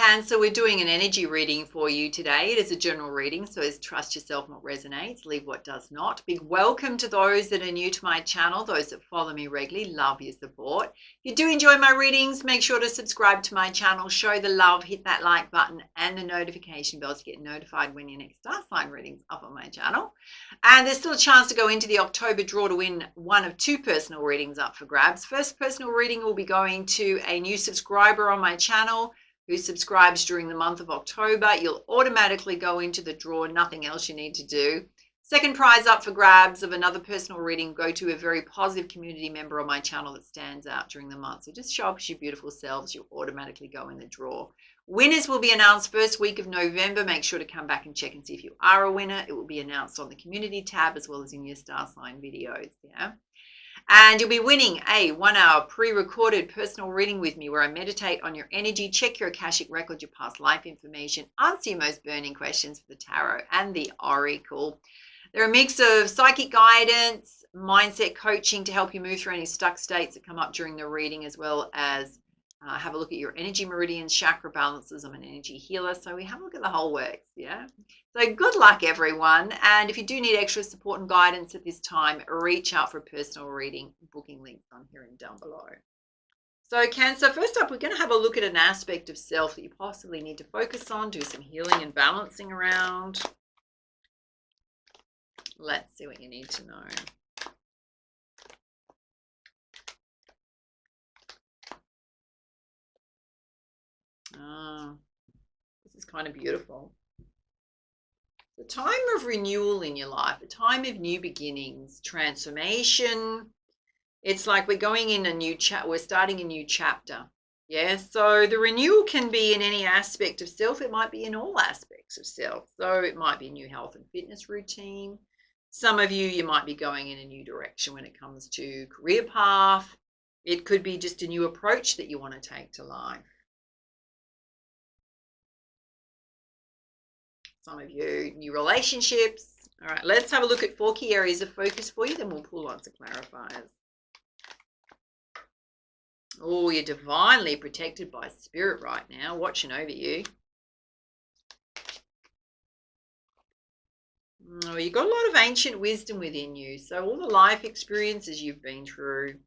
Cancer, we're doing an energy reading for you today. It is a general reading, so it's trust yourself what resonates, leave what does not. Big welcome to those that are new to my channel, those that follow me regularly. Love your support. If you do enjoy my readings, make sure to subscribe to my channel, show the love, hit that like button and the notification bell to get notified when your next star sign readings up on my channel. And there's still a chance to go into the October draw to win one of 2 personal readings up for grabs. First personal reading will be going to a new subscriber on my channel who subscribes during the month of October. You'll automatically go into the draw, nothing else you need to do. Second prize up for grabs of another personal reading go to a very positive community member on my channel that stands out during the month. So just show up as your beautiful selves, you'll automatically go in the draw. Winners will be announced first week of November. Make sure to come back and check and see if you are a winner. It will be announced on the community tab as well as in your star sign videos. Yeah. And you'll be winning a 1-hour pre-recorded personal reading with me where I meditate on your energy, check your Akashic record, your past life information, answer your most burning questions for the tarot and the oracle. They're a mix of psychic guidance, mindset coaching to help you move through any stuck states that come up during the reading, as well as have a look at your energy meridians, chakra balances. I'm an energy healer, so we have a look at the whole works, yeah? So good luck, everyone. And if you do need extra support and guidance at this time, reach out for a personal reading. Booking links on here and down below. So Cancer, first up, we're going to have a look at an aspect of self that you possibly need to focus on, do some healing and balancing around. Let's see what you need to know. This is kind of beautiful. The time of renewal in your life, a time of new beginnings, transformation. It's like we're going in a new chapter, we're starting a new chapter. Yeah, so the renewal can be in any aspect of self. It might be in all aspects of self. So it might be a new health and fitness routine. Some of you might be going in a new direction when it comes to career path. It could be just a new approach that you want to take to life. Some of you, new relationships. All right, let's have a look at 4 key areas of focus for you. Then we'll pull lots of clarifiers. Oh, you're divinely protected by spirit right now, watching over you. Oh, you've got a lot of ancient wisdom within you. So all the life experiences you've been through.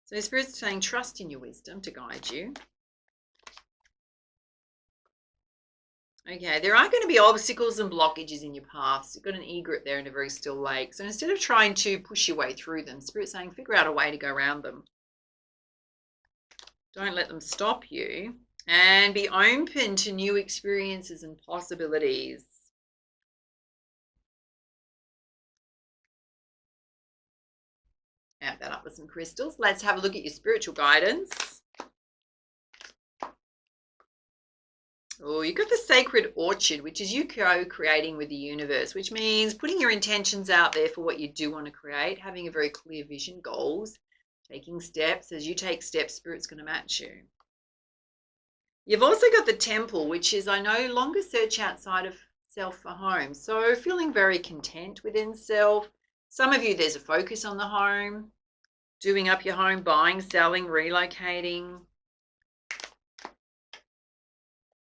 So Spirit's saying trust in your wisdom to guide you. Okay, there are going to be obstacles and blockages in your paths. You've got an egret there in a very still lake. So instead of trying to push your way through them, Spirit's saying figure out a way to go around them. Don't let them stop you. And be open to new experiences and possibilities. Amp that up with some crystals. Let's have a look at your spiritual guidance. Oh, you've got the sacred orchard, which is you co-creating with the universe, which means putting your intentions out there for what you do want to create, having a very clear vision, goals, taking steps. As you take steps, Spirit's going to match you. You've also got the temple, which is I no longer search outside of self for home. So feeling very content within self. Some of you, there's a focus on the home, doing up your home, buying, selling, relocating.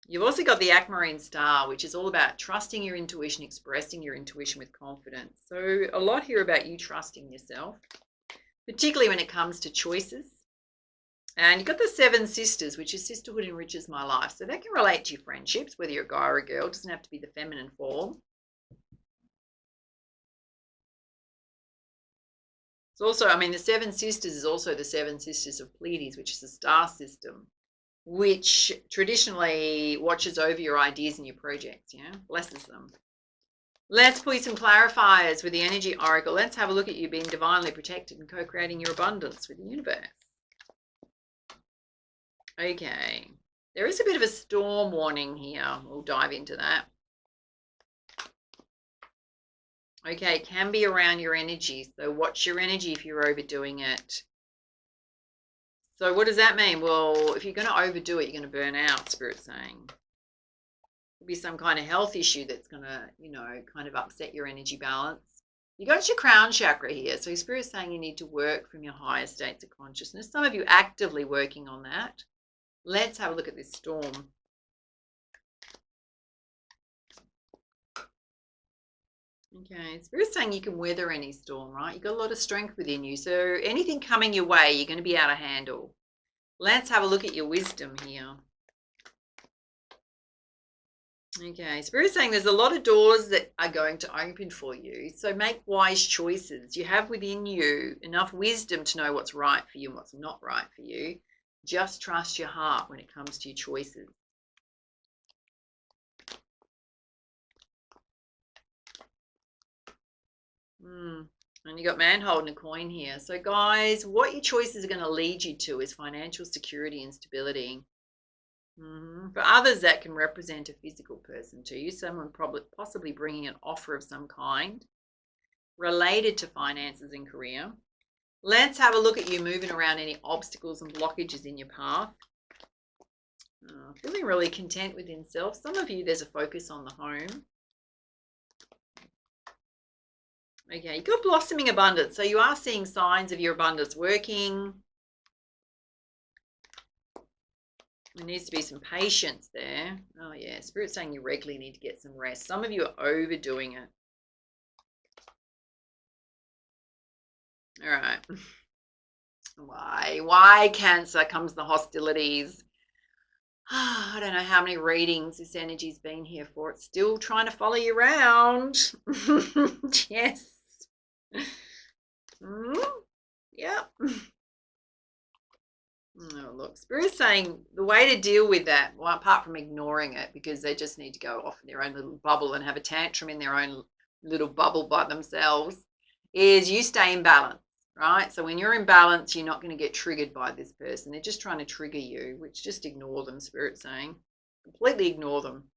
You've also got the aquamarine star, which is all about trusting your intuition, expressing your intuition with confidence. So a lot here about you trusting yourself, particularly when it comes to choices. And you've got the 7 sisters, which is sisterhood enriches my life. So that can relate to your friendships, whether you're a guy or a girl. It doesn't have to be the feminine form. It's also, I mean, the 7 sisters is also the 7 sisters of Pleiades, which is a star system, which traditionally watches over your ideas and your projects, yeah, blesses them. Let's put some clarifiers with the energy oracle. Let's have a look at you being divinely protected and co-creating your abundance with the universe. Okay, there is a bit of a storm warning here. We'll dive into that. Okay, it can be around your energy, so watch your energy if you're overdoing it. So what does that mean? Well, if you're going to overdo it, you're going to burn out, Spirit's saying. There'll be some kind of health issue that's going to, you know, kind of upset your energy balance. You got your crown chakra here. So Spirit's saying you need to work from your higher states of consciousness. Some of you actively working on that. Let's have a look at this storm. Okay, Spirit's saying you can weather any storm, right? You've got a lot of strength within you. So anything coming your way, you're going to be able to handle. Let's have a look at your wisdom here. Okay, Spirit's saying there's a lot of doors that are going to open for you. So make wise choices. You have within you enough wisdom to know what's right for you and what's not right for you. Just trust your heart when it comes to your choices. And you got man holding a coin here. So guys, what your choices are going to lead you to is financial security and stability. For others, that can represent a physical person to you. Someone possibly bringing an offer of some kind related to finances and career. Let's have a look at you moving around any obstacles and blockages in your path. Feeling really content within self. Some of you, there's a focus on the home. Okay, you've got blossoming abundance. So you are seeing signs of your abundance working. There needs to be some patience there. Oh yeah, Spirit's saying you regularly need to get some rest. Some of you are overdoing it. All right. Why Cancer comes the hostilities. I don't know how many readings this energy's been here for. It's still trying to follow you around. Yes. Yep. Oh, look, Spirit's saying the way to deal with that, well, apart from ignoring it, because they just need to go off in their own little bubble and have a tantrum in their own little bubble by themselves, is you stay in balance, right? So when you're in balance, you're not going to get triggered by this person. They're just trying to trigger you, which just ignore them, Spirit's saying. Completely ignore them.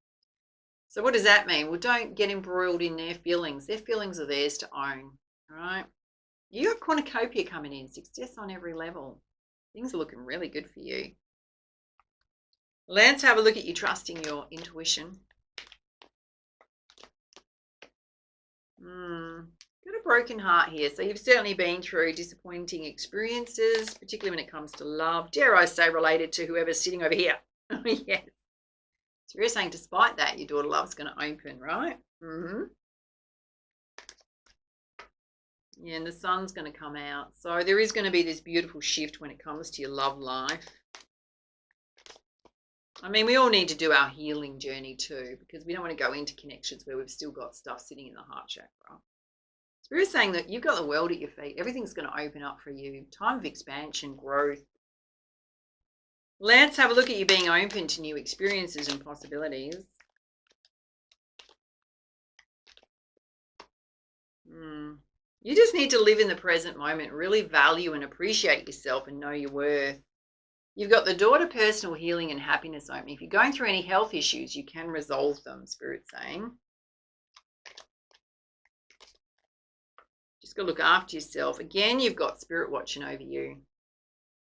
So what does that mean? Well, don't get embroiled in their feelings. Their feelings are theirs to own, all right? You got cornucopia coming in, success on every level. Things are looking really good for you. Let's have a look at you trusting your intuition. Got a broken heart here. So you've certainly been through disappointing experiences, particularly when it comes to love. Dare I say related to whoever's sitting over here. Yes. So you're saying despite that, your daughter love's going to open, right? Yeah, and the sun's going to come out. So there is going to be this beautiful shift when it comes to your love life. I mean, we all need to do our healing journey too, because we don't want to go into connections where we've still got stuff sitting in the heart chakra. Spirit's saying that you've got the world at your feet. Everything's going to open up for you. Time of expansion, growth. Let's have a look at you being open to new experiences and possibilities. You just need to live in the present moment, really value and appreciate yourself and know your worth. You've got the door to personal healing and happiness opening. If you're going through any health issues, you can resolve them, Spirit's saying. Just got to look after yourself. Again, you've got Spirit watching over you.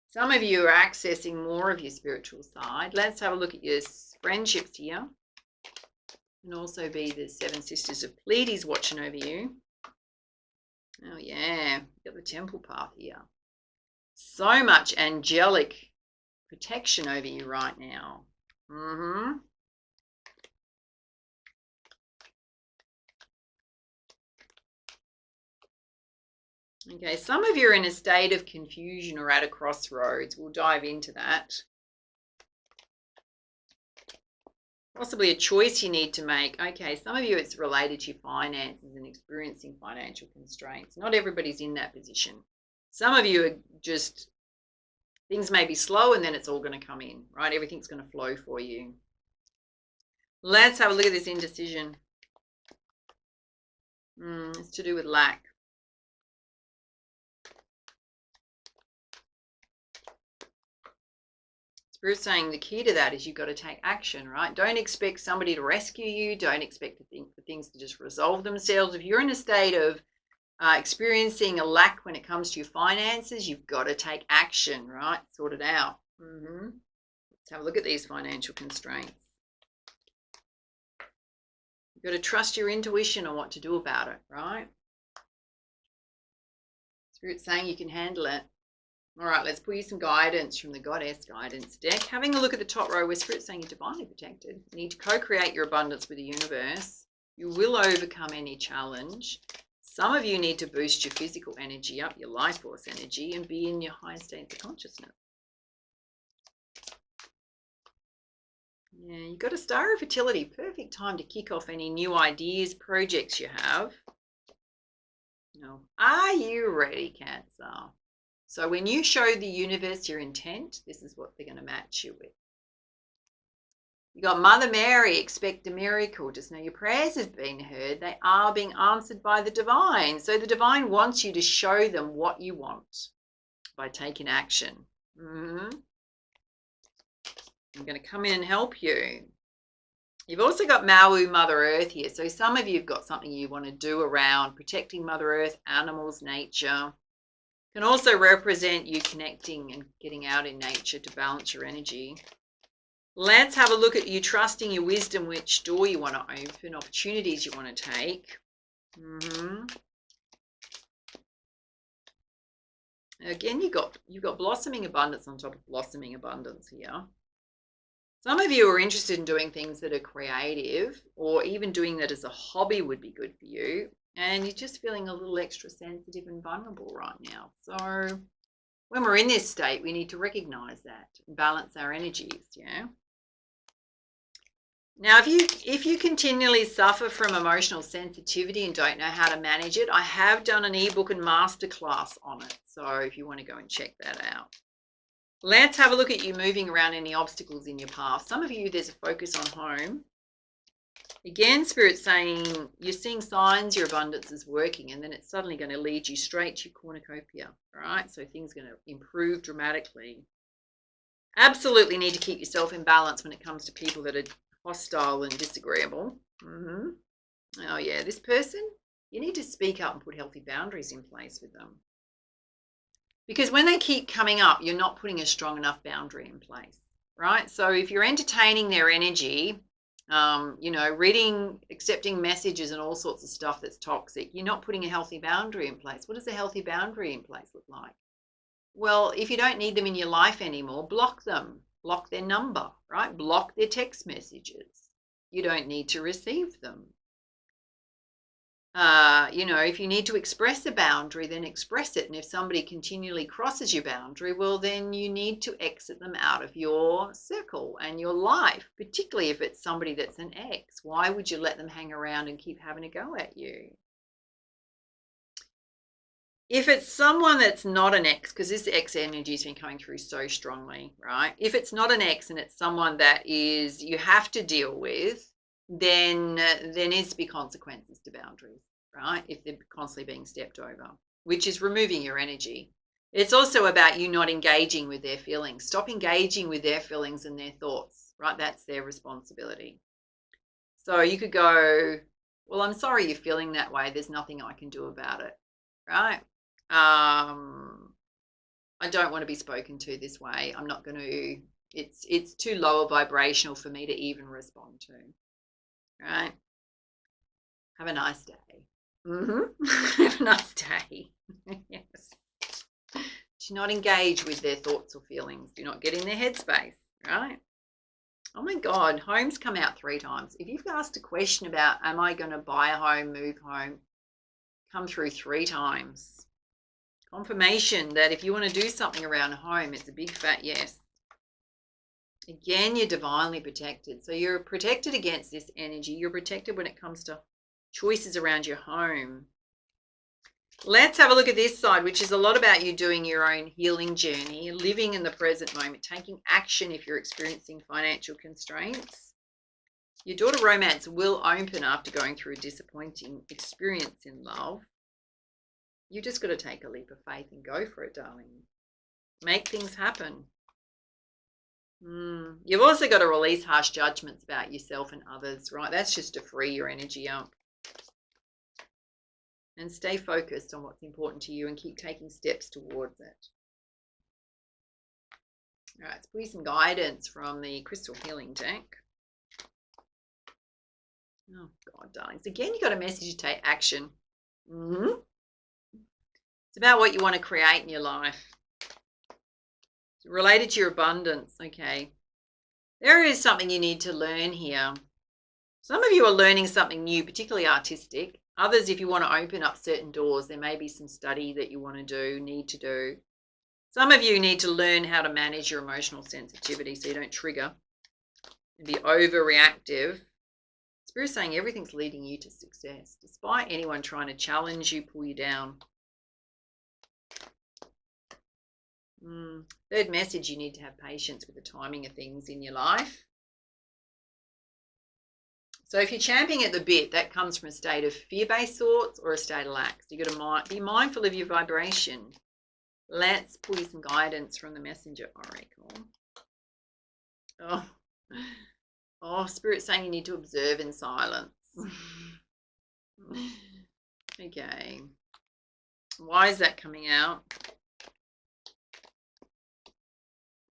Some of you are accessing more of your spiritual side. Let's have a look at your friendships here. And also be the Seven Sisters of Pleiades watching over you. Oh yeah, you've got the temple path here. So much angelic protection over you right now. Okay, some of you are in a state of confusion or at a crossroads. We'll dive into that. Possibly a choice you need to make. Okay, some of you it's related to your finances and experiencing financial constraints. Not everybody's in that position. Some of you are just, things may be slow and then it's all going to come in, right? Everything's going to flow for you. Let's have a look at this indecision. It's to do with lack. Spirit's saying the key to that is you've got to take action, right? Don't expect somebody to rescue you. Don't expect for things to just resolve themselves. If you're in a state of experiencing a lack when it comes to your finances, you've got to take action, right? Sort it out. Let's have a look at these financial constraints. You've got to trust your intuition on what to do about it, right? Spirit's saying you can handle it. All right, let's pull you some guidance from the Goddess Guidance deck. Having a look at the top row, where Spirit's saying you're divinely protected. You need to co-create your abundance with the universe. You will overcome any challenge. Some of you need to boost your physical energy up, your life force energy, and be in your highest states of consciousness. Yeah, you've got a Star of Fertility. Perfect time to kick off any new ideas, projects you have. No. Are you ready, Cancer? So when you show the universe your intent, this is what they're going to match you with. You got Mother Mary, expect a miracle. Just know your prayers have been heard. They are being answered by the divine. So the divine wants you to show them what you want by taking action. I'm going to come in and help you. You've also got Maui, Mother Earth here. So some of you have got something you want to do around protecting Mother Earth, animals, nature. Can also represent you connecting and getting out in nature to balance your energy. Let's have a look at you trusting your wisdom, which door you want to open, opportunities you want to take. Again, you've got blossoming abundance on top of blossoming abundance here. Some of you are interested in doing things that are creative, or even doing that as a hobby would be good for you. And you're just feeling a little extra sensitive and vulnerable right now. So when we're in this state, we need to recognize that and balance our energies, yeah? Now, if you continually suffer from emotional sensitivity and don't know how to manage it, I have done an ebook and masterclass on it. So if you want to go and check that out. Let's have a look at you moving around any obstacles in your path. Some of you, there's a focus on home. Again, Spirit's saying you're seeing signs your abundance is working, and then it's suddenly going to lead you straight to your cornucopia, right? So things are going to improve dramatically. Absolutely need to keep yourself in balance when it comes to people that are hostile and disagreeable. Oh yeah, this person, you need to speak up and put healthy boundaries in place with them. Because when they keep coming up, you're not putting a strong enough boundary in place, right? So if you're entertaining their energy, reading, accepting messages and all sorts of stuff that's toxic, you're not putting a healthy boundary in place. What does a healthy boundary in place look like? Well, if you don't need them in your life anymore, block them. Block their number, right? Block their text messages. You don't need to receive them. If you need to express a boundary, then express it. And if somebody continually crosses your boundary, well, then you need to exit them out of your circle and your life, particularly if it's somebody that's an ex. Why would you let them hang around and keep having a go at you? If it's someone that's not an ex, because this ex energy has been coming through so strongly, right? If it's not an ex and it's someone that is you have to deal with, then there needs to be consequences to boundaries, right? If they're constantly being stepped over, which is removing your energy. It's also about you not engaging with their feelings. Stop engaging with their feelings and their thoughts, right? That's their responsibility. So you could go, well, I'm sorry you're feeling that way. There's nothing I can do about it, right? I don't want to be spoken to this way. I'm not going to, it's too low a vibrational for me to even respond to, right? Have a nice day. Have a nice day. Yes. Do not engage with their thoughts or feelings. Do not get in their headspace, right? Oh my God, home's come out 3 times. If you've asked a question about, am I going to buy a home, move home, come through 3 times. Confirmation that if you want to do something around home, it's a big fat yes. Again, you're divinely protected. So you're protected against this energy. You're protected when it comes to choices around your home. Let's have a look at this side, which is a lot about you doing your own healing journey, living in the present moment, taking action if you're experiencing financial constraints. Your daughter romance will open after going through a disappointing experience in love. You just got to take a leap of faith and go for it, darling. Make things happen. You've also got to release harsh judgments about yourself and others, right? That's just to free your energy up. And stay focused on what's important to you and keep taking steps towards it. All right, let's put you some guidance from the Crystal Healing deck. Oh, God, darlings. Again, you got a message to take action. It's about what you want to create in your life. Related to your abundance. Okay. There is something you need to learn here. Some of you are learning something new, particularly artistic. Others, if you want to open up certain doors, there may be some study that you want to do, need to do. Some of you need to learn how to manage your emotional sensitivity so you don't trigger and be overreactive. Spirit's saying everything's leading you to success, despite anyone trying to challenge you, pull you down. Third message, you need to have patience with the timing of things in your life. So if you're champing at the bit, that comes from a state of fear-based thoughts or a state of lack. So you've got to be mindful of your vibration. Let's pull you some guidance from the Messenger Oracle. Oh, Spirit's saying you need to observe in silence. Okay. Why is that coming out?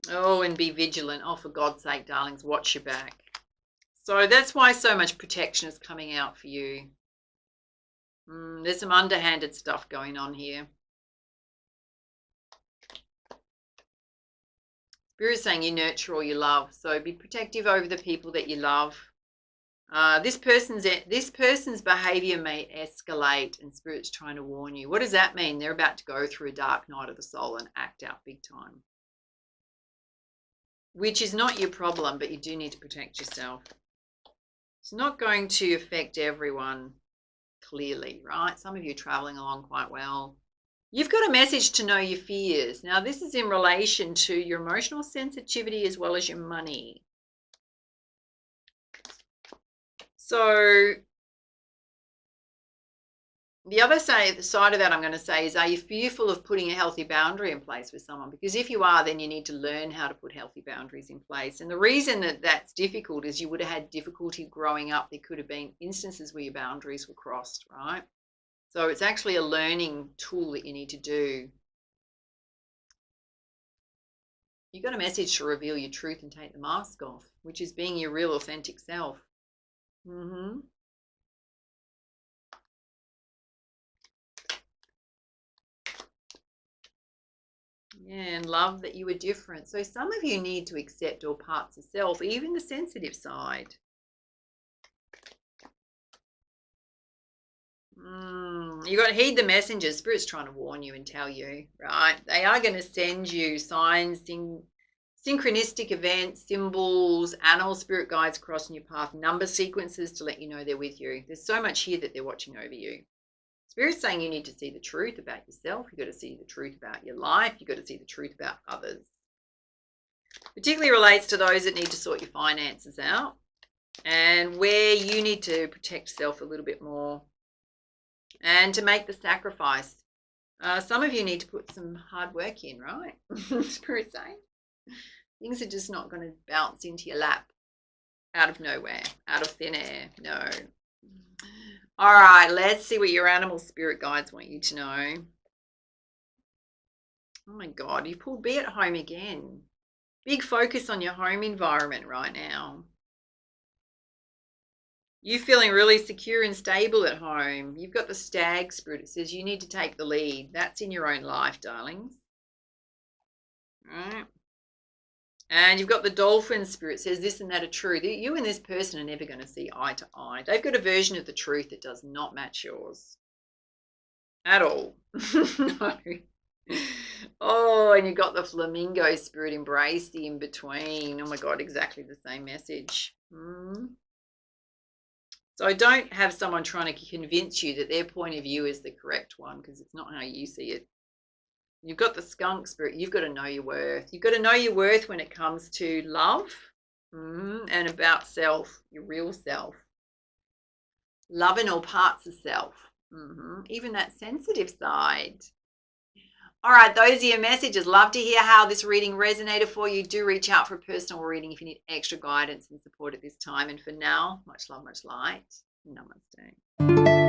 Oh, and be vigilant. Oh, for God's sake, darlings, watch your back. So that's why so much protection is coming out for you. There's some underhanded stuff going on here. Spirit is saying you nurture all you love. So be protective over the people that you love. This person's behavior may escalate, and Spirit's trying to warn you. What does that mean? They're about to go through a dark night of the soul and act out big time. Which is not your problem, but you do need to protect yourself. It's not going to affect everyone clearly, right? Some of you are traveling along quite well. You've got a message to know your fears. Now, this is in relation to your emotional sensitivity as well as your money. So the other side of that I'm going to say is, are you fearful of putting a healthy boundary in place with someone? Because if you are, then you need to learn how to put healthy boundaries in place. And the reason that that's difficult is you would have had difficulty growing up. There could have been instances where your boundaries were crossed, right? So it's actually a learning tool that you need to do. You've got a message to reveal your truth and take the mask off, which is being your real authentic self. Yeah, and love that you are different. So some of you need to accept all parts of self, even the sensitive side. You got to heed the messengers. Spirit's trying to warn you and tell you, right? They are going to send you signs, synchronistic events, symbols, animal spirit guides crossing your path, number sequences to let you know they're with you. There's so much here that they're watching over you. Spirit's saying you need to see the truth about yourself. You've got to see the truth about your life. You've got to see the truth about others. Particularly relates to those that need to sort your finances out and where you need to protect yourself a little bit more and to make the sacrifice. Some of you need to put some hard work in, right? Spirit's saying things are just not going to bounce into your lap out of nowhere, out of thin air. No. All right, let's see what your animal spirit guides want you to know. Oh my God, you pulled be at home again. Big focus on your home environment right now. You feeling really secure and stable at home. You've got the stag spirit. It says you need to take the lead. That's in your own life, darlings. All right. And you've got the dolphin spirit. It says this and that are true. You and this person are never going to see eye to eye. They've got a version of the truth that does not match yours at all. No. Oh, and you've got the flamingo spirit, embrace the in-between. Oh my God, exactly the same message. So don't have someone trying to convince you that their point of view is the correct one, because it's not how you see it. You've got the skunk spirit. You've got to know your worth. You've got to know your worth when it comes to love and about self, your real self. Loving all parts of self, even that sensitive side. All right, those are your messages. Love to hear how this reading resonated for you. Do reach out for a personal reading if you need extra guidance and support at this time. And for now, much love, much light. Namaste.